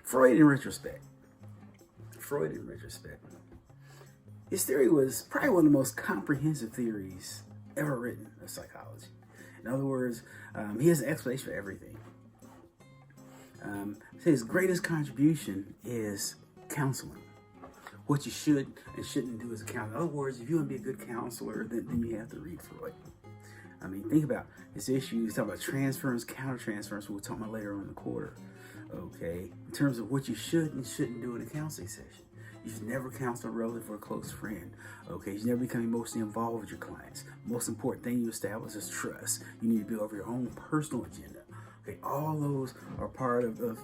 Freud in retrospect. Freud in retrospect. His theory was probably one of the most comprehensive theories ever written of psychology. In other words, he has an explanation for everything. His greatest contribution is counseling. What you should and shouldn't do as a counselor. In other words, if you want to be a good counselor, then you have to read Freud. I mean, think about his issues. Talk about transference, countertransference. We'll talk about later on in the quarter. Okay, in terms of what you should and shouldn't do in a counseling session. You should never counsel a relative or a close friend. Okay, you should never become emotionally involved with your clients. Most important thing you establish is trust. You need to build over your own personal agenda. Okay, all those are part of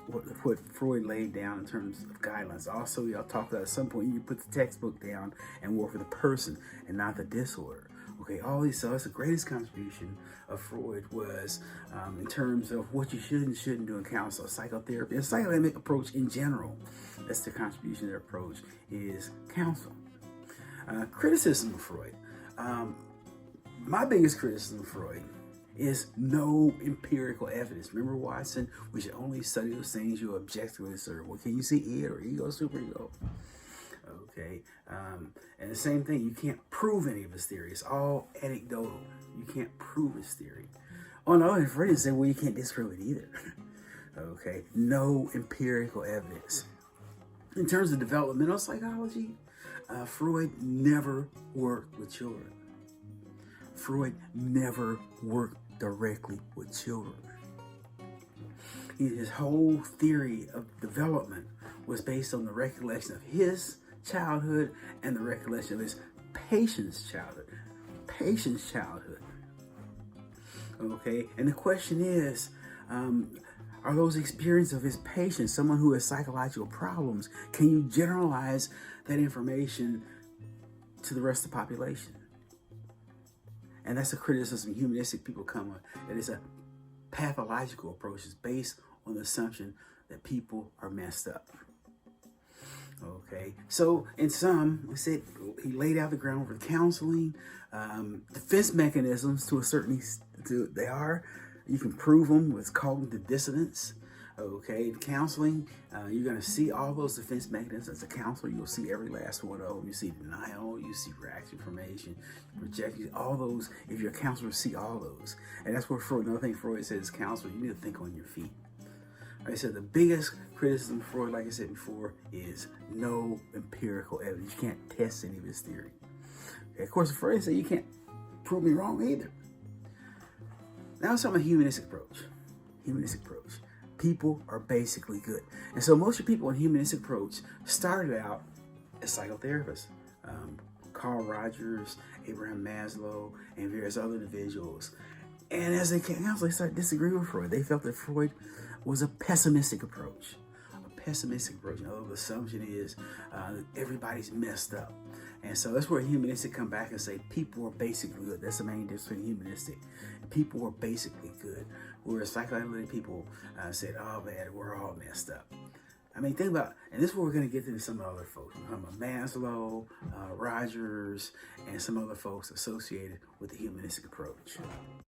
what Freud laid down in terms of guidelines. Also, y'all talk about at some point you need to put the textbook down and work with the person and not the disorder. Okay, all these, so that's the greatest contribution of Freud was in terms of what you should and shouldn't do in counseling, psychotherapy, and psychodynamic approach in general. That's the contribution of their approach is counseling. Criticism of Freud. My biggest criticism of Freud is no empirical evidence. Remember Watson? We should only study those things you objectively observe. Well, can you see it or ego, superego? Okay, and the same thing, you can't prove any of his theory. It's all anecdotal. You can't prove his theory. On the other hand, Freud said, well, you can't disprove it either. Okay, no empirical evidence. In terms of developmental psychology, Freud never worked with children. Freud never worked directly with children. His whole theory of development was based on the recollection of his childhood and the recollection of his patient's childhood. Okay, and the question is, are those experiences of his patient, someone who has psychological problems, can you generalize that information to the rest of the population? And that's a criticism humanistic people come with, that it's a pathological approach. It's based on the assumption that people are messed up. Okay, so in sum, we said he laid out the ground for counseling, defense mechanisms to a certain extent. You can prove them with cognitive dissonance. Okay, counseling, you're going to see all those defense mechanisms as a counselor. You'll see every last one of them. You see denial, you see reaction formation, projection, all those. If you're a counselor, see all those. And that's where Freud, another thing Freud says, counselor, you need to think on your feet. Like I said, the biggest criticism of Freud, like I said before, is no empirical evidence. You can't test any of his theory. Okay, of course, Freud said you can't prove me wrong either. Now let's talk about humanistic approach. Humanistic approach. People are basically good. And so most of the people in humanistic approach started out as psychotherapists. Carl Rogers, Abraham Maslow, and various other individuals. And as they came out, they started disagreeing with Freud. They felt that Freud was a pessimistic approach. A pessimistic approach. You know, the assumption is that everybody's messed up. And so that's where humanistic come back and say people are basically good. That's the main difference between humanistic. People are basically good. Whereas psychoanalytic people said, oh man, we're all messed up. I mean, think about, and this is where we're going to get into some other folks. Maslow, Rogers, and some other folks associated with the humanistic approach.